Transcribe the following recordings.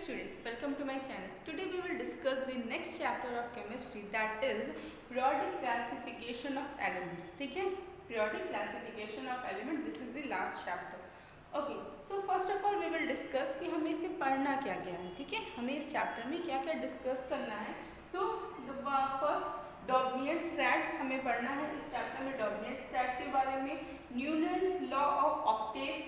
students, welcome to my channel. Today we will discuss the next chapter of chemistry, that is periodic classification of elements. ठीक है, periodic classification of element. This is the last chapter. Okay, so first of all we will discuss कि हमें इसे पढ़ना क्या क्या है. ठीक है, हमें इस चैप्टर में क्या क्या डिस्कस करना है. So the first डॉर्नियर-स्ट्रैट हमें पढ़ना है. इस चैप्टर में डॉर्नियर-स्ट्रैट के बारे में, Newton's law of octaves,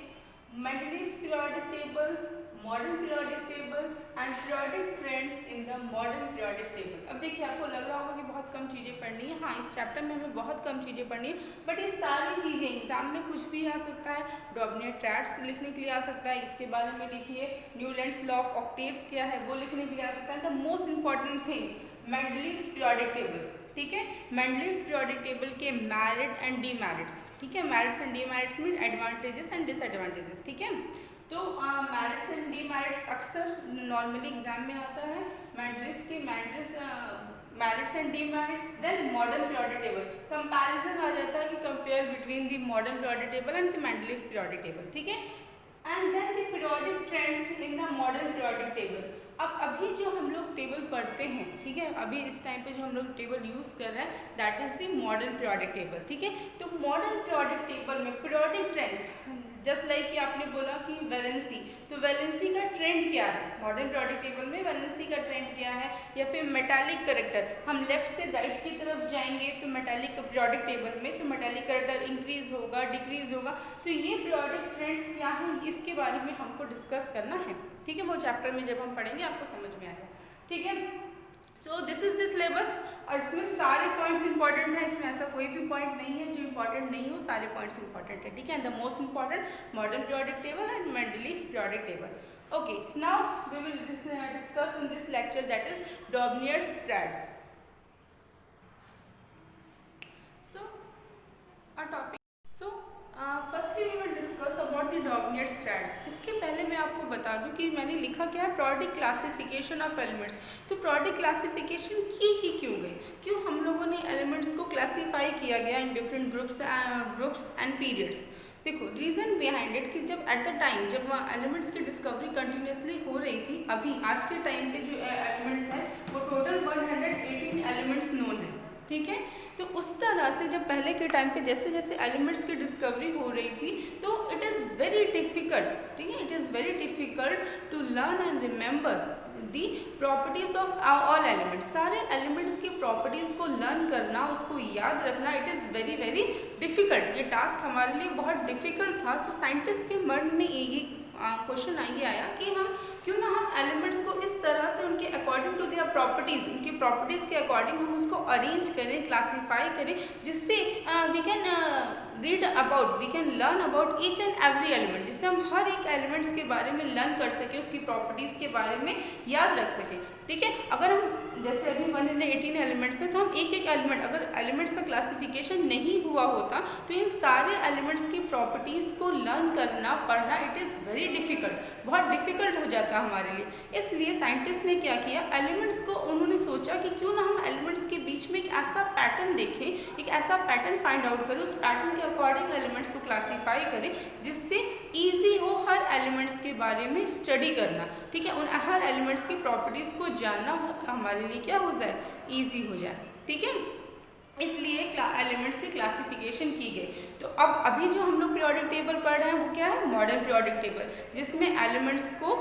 Mendeleev's periodic table, modern periodic table and periodic trends in the modern periodic table. अब देखिए, आपको लग रहा होगा कि बहुत कम चीज़ें पढ़नी है. हाँ, इस चैप्टर में हमें बहुत कम चीज़ें पढ़नी है, बट ये सारी चीज़ें एग्जाम में कुछ भी आ सकता है. डॉर्नियर-स्ट्रैट्स लिखने के लिए आ सकता है, इसके बारे में लिखिए. न्यूटन्स लॉ ऑफ ऑक्टेव्स क्या है वो लिखने के लिए आ सकता है. The most important thing Mendeleev's periodic table. ठीक है, मेंडलीव पीरियोडिक टेबल के मेरिट एंड डीमेरिट्स. ठीक है, merits and demerits mean advantages and disadvantages. ठीक है, तो मेरिट्स एंड डीमेरिट्स अक्सर नॉर्मली एग्जाम में आता है. मेंडलीव्स के merits and demerits. Then modern periodic table, comparison आ जाता है कि compare between the modern periodic table and the Mendeleev periodic table. ठीक है, and then the periodic trends in the modern periodic table. अब अभी जो हम लोग टेबल पढ़ते हैं, ठीक है, अभी इस टाइम पे जो हम लोग टेबल यूज़ कर रहे हैं that is the modern periodic table. ठीक है, तो मॉडर्न पीरियोडिक टेबल में पीरियोडिक ट्रेंड्स, जस्ट लाइक कि आपने बोला कि वैलेंसी, तो वैलेंसी का ट्रेंड क्या है. मॉडर्न पीरियोडिक टेबल में वैलेंसी का ट्रेंड क्या है, या फिर मेटालिक कैरेक्टर. हम लेफ्ट से राइट की तरफ जाएंगे तो मेटालिक पीरियोडिक टेबल में तो मेटालिक कैरेक्टर इंक्रीज होगा, डिक्रीज होगा. तो ये पीरियोडिक ट्रेंड्स क्या हैं, इसके बारे में हमको डिस्कस करना है. ठीक है, वो चैप्टर में जब हम पढ़ेंगे आपको समझ में आएगा. ठीक है, so this is the syllabus, और इसमें सारे पॉइंट्स इंपॉर्टेंट हैं. इसमें ऐसा कोई भी पॉइंट नहीं है जो इंपॉर्टेंट नहीं हो, सारे पॉइंट्स इंपॉर्टेंट है. ठीक है, the most important modern periodic table and Mendeleev periodic table. Okay, now we will discuss in this lecture that is Dobereiner triad. So a topic, firstly we will discuss about the Dobereiner triads. इसके पहले मैं आपको बता दूं कि मैंने लिखा क्या है, पीरियोडिक क्लासिफिकेशन ऑफ एलिमेंट्स. तो पीरियोडिक क्लासिफिकेशन की ही क्यों गई, क्यों हम लोगों ने एलिमेंट्स को क्लासीफाई किया गया in different groups and periods. देखो, रीज़न बिहाइंड इट कि जब एट द टाइम जब एलिमेंट्स की डिस्कवरी कंटिन्यूसली हो रही थी, अभी आज के टाइम पे जो एलिमेंट्स हैं वो टोटल 118 एलिमेंट्स नोन है. ठीक है, तो उस तरह से जब पहले के टाइम पे जैसे जैसे एलिमेंट्स की डिस्कवरी हो रही थी, तो इट इज़ वेरी डिफ़िकल्ट. ठीक है, it is very difficult to learn and remember the properties of all elements. सारे एलिमेंट्स की प्रॉपर्टीज़ को लर्न करना, उसको याद रखना, it is very very difficult. ये टास्क हमारे लिए बहुत डिफ़िकल्ट था. सो साइंटिस्ट के मन में ये क्वेश्चन ये आया कि हम क्यों ना हम एलिमेंट्स को इस तरह से उनके अकॉर्डिंग टू देयर प्रॉपर्टीज़, उनकी प्रॉपर्टीज़ के अकॉर्डिंग हम उसको अरेंज करें, क्लासीफाई करें, जिससे we can read about, we can learn about each and every element, जिससे हम हर एक एलिमेंट्स के बारे में लर्न कर सकें, उसकी प्रॉपर्टीज़ के बारे में याद रख सकें. ठीक है, अगर हम जैसे अभी 118 एलिमेंट्स हैं, तो हम एक एक एलिमेंट, अगर एलिमेंट्स का क्लासिफिकेशन नहीं हुआ होता तो इन सारे एलिमेंट्स की प्रॉपर्टीज़ को लर्न करना, पढ़ना, इट इज़ वेरी डिफ़िकल्ट, बहुत डिफ़िकल्ट हो जाता है हमारे लिए. इसलिए साइंटिस्ट ने क्या किया, एलिमेंट्स को उन्होंने सोचा कि क्यों ना हम एलिमेंट्स के बीच में एक ऐसा पैटर्न देखें, एक ऐसा पैटर्न फाइंड आउट करें, उस पैटर्न के अकॉर्डिंग एलिमेंट्स को क्लासीफाई करें, जिससे ईजी हो हर एलिमेंट्स के बारे में स्टडी करना. ठीक है, उन हर एलिमेंट्स की प्रॉपर्टीज़ को जानना हमारे लिए क्या हो जाए, ईजी हो जाए. ठीक है, इसलिए एलिमेंट्स की क्लासिफिकेशन की गई. तो अब अभी जो हम लोग पीरियोडिक टेबल पढ़ रहे हैं वो क्या है, मॉडर्न पीरियोडिक टेबल, जिसमें एलिमेंट्स को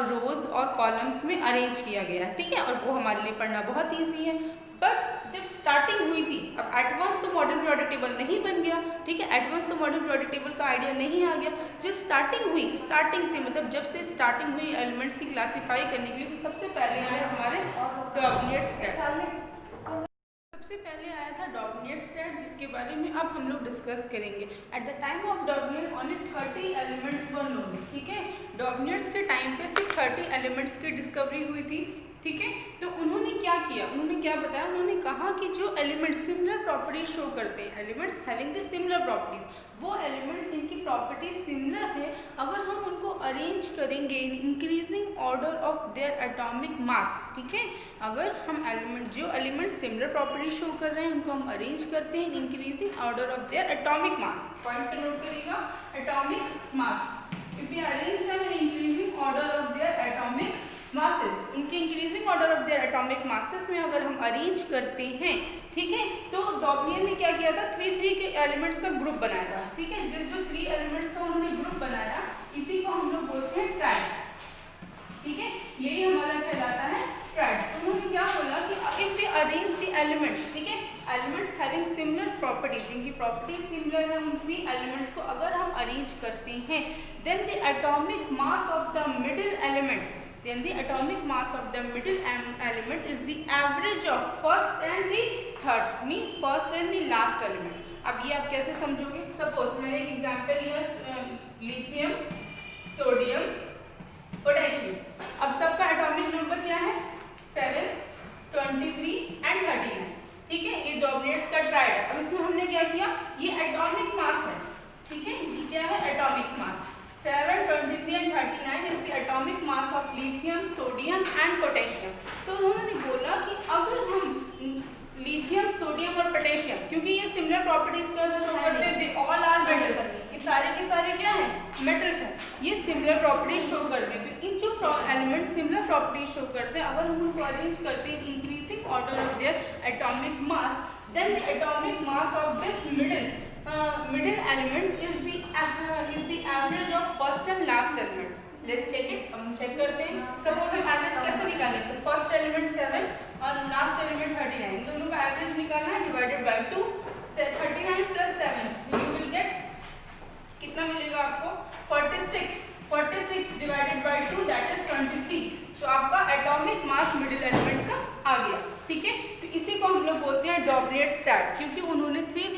रोज और कॉलम्स में अरेंज किया गया है. ठीक है, और वो हमारे लिए पढ़ना बहुत ईजी है. बट जब स्टार्टिंग हुई थी, अब एडवांस तो मॉडर्न पीरियोडिक टेबल नहीं बन गया. ठीक है, एडवांस तो मॉडर्न पीरियोडिक टेबल का आइडिया नहीं आ गया. जो स्टार्टिंग हुई, स्टार्टिंग से मतलब जब से स्टार्टिंग हुई एलिमेंट्स की क्लासीफाई करने के लिए, तो सबसे पहले आए हमारे डॉर्नियर-स्ट्रैट. सबसे पहले आया था डॉर्नियर-स्ट्रैट, जिसके बारे में अब हम लोग डिस्कस करेंगे. At the time of Dornier only 30 elements were known. ठीक है, डॉर्नियर्स के टाइम पे सिर्फ 30 एलिमेंट्स की डिस्कवरी हुई थी. ठीक है, तो उन्होंने क्या किया, उन्होंने क्या बताया, उन्होंने कहा कि जो एलिमेंट्स सिमिलर प्रॉपर्टीज शो करते हैं, elements having the similar properties, वो एलिमेंट्स जिनकी प्रॉपर्टीज सिमिलर है, अगर हम उनको अरेंज करेंगे इन increasing order of their atomic मास. ठीक है, अगर हम जो एलिमेंट्स सिमिलर प्रॉपर्टीज शो कर रहे हैं उनको हम अरेंज करते हैं in increasing order of their atomic mass. Point पे नोट करिएगा, atomic mass. If we arrange them in increasing order of their atomic mass, atomic masses में अगर हम अरेंज करते हैं, ठीक है, तो डॉपलियर ने क्या किया था, 3 के एलिमेंट्स का ग्रुप बनाया था, ठीक है। जिस जो 3 एलिमेंट्स का उन्होंने ग्रुप बनाया, इसी को हम लोग बोलते हैं ट्राइड्स, ठीक है, यही हमारा कहलाता है ट्राइड्स। तो उन्होंने क्या बोला कि if we arrange the elements, ठीक है, एलिमेंट्स हैविंग सिमिलर प्रॉपर्टीज, जिनकी प्रॉपर्टीज सिमिलर है, उन 3 एलिमेंट्स को अगर हम अरेंज करते हैं, then the atomic mass of the middle element, then the atomic mass of the middle element is the average of first and the third, mean first and the last element। अब ये आप कैसे समझोगे, suppose मैंने एक example लिया, lithium, sodium, potassium. अब सबका एटॉमिक नंबर क्या है, 7, 23 एंड 39, ठीक है, ये डॉबलेट्स का ट्राइड है। अब इसमें हमने क्या किया, ये एटॉमिक मास है, ठीक है, ये क्या है, atomic mass. 7, 23 and 39 is the atomic mass of lithium, sodium and potassium. तो उन्होंने बोला कि अगर हम लिथियम, सोडियम और पोटेशियम, क्योंकि ये सिमिलर प्रॉपर्टीज का शो करते हैं, दे ऑल आर मेटल्स, ये सारे के सारे क्या हैं, मेटल्स हैं, ये सिमिलर प्रॉपर्टीज शो करते हैं। तो इन जो एलिमेंट सिमिलर प्रॉपर्टीज शो करते हैं, अगर हम उनको अरेंज करते हैं increasing order of their atomic mass, then the atomic mass of this middle element is the average of first and last element। Let's check it, हम चेक करते हैं। सपोज हम एवरेज कैसे निकालेंगे, तो फर्स्ट एलिमेंट 7 और लास्ट एलिमेंट 39, दोनों का एवरेज निकालना है, divided by 2, 39 plus 7 you will get, कितना मिलेगा आपको, 46, 46 डिवाइडेड बाय 2 दैट इज 23। तो आपका एटॉमिक मास मिडिल एलिमेंट का आ गया, ठीक है। तो इसी को हम लोग बोलते हैं डॉबलेट स्टैट, क्योंकि उन्होंने 3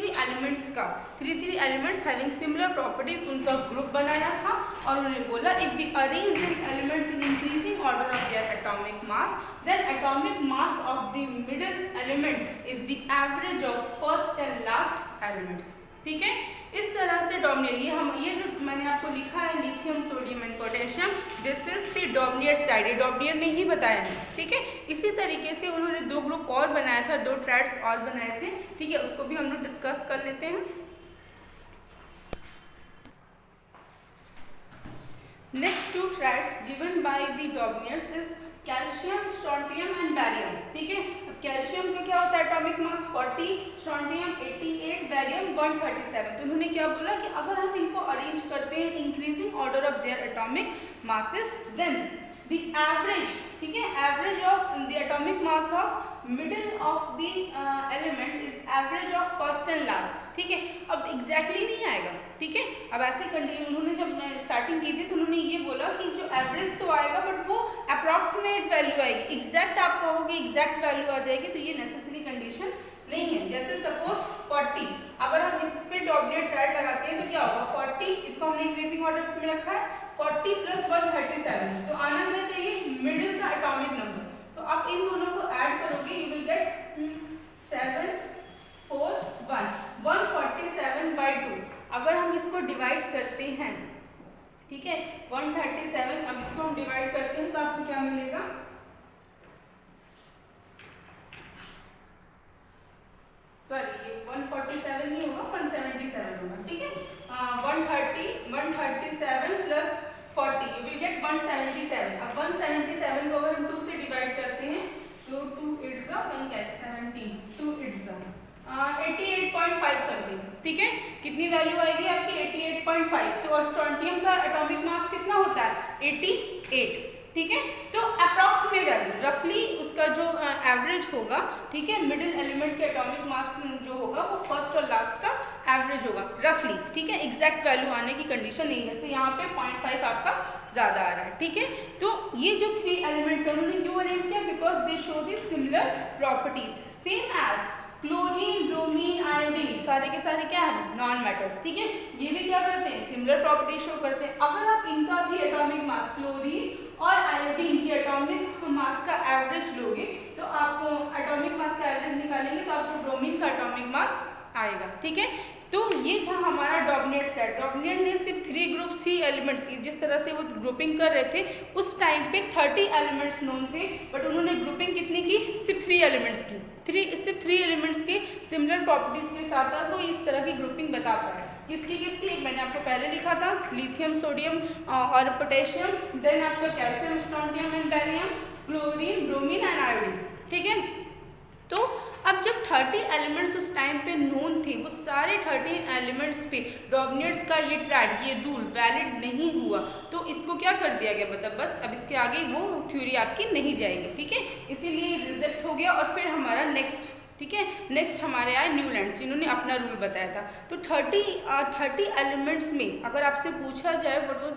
एलिमेंट्स हैविंग सिमिलर प्रॉपर्टीज उनका ग्रुप बनाया था, और उन्होंने बोला if we arrange this elements in increasing order of their atomic mass, then atomic mass of the middle element is the average of first and last elements, ठीक है। इस तरह से डॉबलियर, ये जो मैंने आपको लिखा है lithium, sodium and potassium, this is the Dobereiner स्टैट, ये डॉबलियर ने ही बताया है, ठीक है। इसी तरीके से उन्होंने 2 ग्रुप और बनाया था, 2 ट्राइड्स और बनाए थे, ठीक है, उसको भी हम लोग डिस्कस कर लेते हैं। Next 2 triads given by the Dobereiners is calcium, strontium and barium, ठीक है। कैल्शियम का क्या होता है, एटॉमिक मास 40, स्ट्रोंटियम 88, बैरियम 137। तो उन्होंने क्या बोला कि अगर हम इनको अरेंज करते हैं increasing order of their atomic masses, then the average, ठीक है, average of the atomic mass of middle of the element is average of first and last, ठीक है। अब एग्जैक्टली नहीं आएगा, ठीक है। अब ऐसे कंडीशन उन्होंने जब स्टार्टिंग की थी तो उन्होंने ये बोला कि जो एवरेज तो आएगा बट वो अप्रॉक्सीमेट वैल्यू आएगी, एग्जैक्ट आप कहोगे एग्जैक्ट वैल्यू आ जाएगी, तो ये नेसेसरी कंडीशन नहीं है। जैसे सपोज 40, अगर हम इस पे डॉबलेट ट्राइड लगाते हैं तो क्या होगा, 40, इसको हमने इंक्रीजिंग ऑर्डर में रखा है, 40 प्लस 137, तो आना क्या चाहिए, मिडिल का एटॉमिक नंबर। तो आप इन दोनों को ऐड करोगे, यू विल गेट 7, 4, 1, 147/2। अगर हम इसको डिवाइड करते हैं, ठीक है, 137, अब इसको हम डिवाइड करते हैं तो आपको क्या मिलेगा, सॉरी ये 147 नहीं होगा, 177 होगा, ठीक है। 137 प्लस 40 यू विल गेट 177। अब 177 को अगर हम 2 से डिवाइड करते हैं तो 2 8 17, 2 8 88.5 समथिंग, ठीक है। कितनी वैल्यू आएगी आपकी, 88.5। तो स्ट्रोंटियम का एटॉमिक मास कितना होता है, 88, ठीक है। तो अप्रॉक्सीमेट वैल्यू, रफली उसका जो एवरेज होगा, ठीक है, मिडिल एलिमेंट के एटॉमिक मास जो होगा वो फर्स्ट और लास्ट का एवरेज होगा रफली, ठीक है। एग्जैक्ट वैल्यू आने की कंडीशन नहीं है, जैसे यहाँ पे 0.5 आपका ज़्यादा आ रहा है, ठीक है। तो ये जो 3 एलिमेंट्स हैं उन्होंने क्यों अरेंज किया, because they show the similar properties, same as chlorine, bromine, iodine, सारे के सारे क्या है, नॉन मेटल्स, ठीक है। ये भी क्या करते हैं, सिमिलर प्रॉपर्टी शो करते हैं। अगर आप इनका भी एटॉमिक मास, क्लोरीन और आयोडीन के एटॉमिक मास का एवरेज लोगे तो आपको एटॉमिक मास का एवरेज निकालेंगे तो आपको ब्रोमीन का एटॉमिक मास आएगा, ठीक है। तो ये था हमारा डॉबलेट सेट। डॉबलेट ने सिर्फ 3 ग्रुप्स ही एलिमेंट्स, जिस तरह से वो ग्रुपिंग कर रहे थे उस टाइम पे 30 एलिमेंट्स नोन थे, बट उन्होंने ग्रुपिंग कितनी की, सिर्फ 3 एलिमेंट्स की, सिर्फ 3 एलिमेंट्स के सिमिलर प्रॉपर्टीज के साथ था, तो इस तरह की ग्रुपिंग बता पाए। किसकी किसकी, एक मैंने आपको पहले लिखा था, लिथियम, सोडियम और पोटेशियम, देन आपका calcium, strontium and barium, chlorine, bromine and iodine, ठीक है। तो अब जब 30 एलिमेंट्स उस टाइम पे नोन थे, वो सारे 30 एलिमेंट्स पे डॉमिनेट्स का ये ट्रैड, ये रूल वैलिड नहीं हुआ, तो इसको क्या कर दिया गया, मतलब बस अब इसके आगे वो थ्योरी आपकी नहीं जाएगी, ठीक है, इसीलिए रिजेक्ट हो गया। और फिर हमारा नेक्स्ट, ठीक है, नेक्स्ट हमारे आए न्यूलैंड्स, जिन्होंने अपना रूल बताया था। तो 30 एलिमेंट्स में अगर आपसे पूछा जाए what was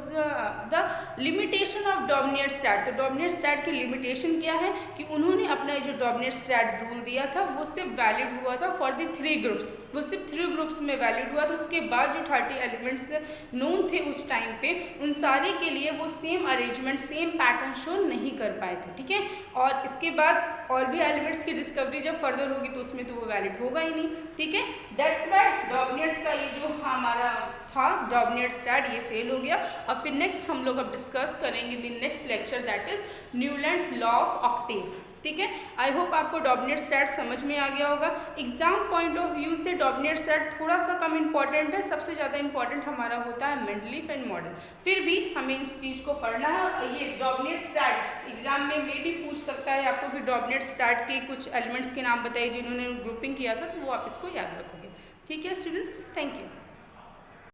the limitation of dominate stat, तो डोमिनेट स्टैट की लिमिटेशन क्या है कि उन्होंने अपना जो डोमिनेट स्टैट रूल दिया था वो सिर्फ वैलिड हुआ था फॉर द 3 ग्रुप्स, वो सिर्फ 3 ग्रुप्स में वैलिड हुआ था। उसके बाद जो 30 एलिमेंट्स नोन थे उस टाइम पे, उन सारे के लिए वो same arrangement, same pattern show नहीं कर पाए थे, ठीक है। और इसके बाद और भी एलिमेंट्स की डिस्कवरी जब फर्दर होगी तो उसमें तो वो वैलिड होगा ही नहीं, ठीक है। दैट्स व्हाई डोमिनेट्स का ये जो हमारा था डोमिनेट स्टैट, ये फेल हो गया। और फिर नेक्स्ट हम लोग अब डिस्कस करेंगे in next lecture, that is Newlands law of octaves, ठीक है। आई होप आपको डोमिनेट स्टैट समझ में आ गया होगा। एग्जाम पॉइंट ऑफ व्यू से डोमिनेट स्टैट थोड़ा सा कम इंपॉर्टेंट है, सबसे ज़्यादा इंपॉर्टेंट हमारा होता है मेंडलीफ एंड मॉडल। फिर भी हमें इस चीज़ को पढ़ना है। और ये डोमिनेट स्टैट एग्जाम में भी पूछ सकता है आपको कि डोमिनेट स्टैट के कुछ एलिमेंट्स के नाम बताइए जिन्होंने ग्रुपिंग किया था, तो वो आप इसको याद रखोगे, ठीक है स्टूडेंट्स। Thank you.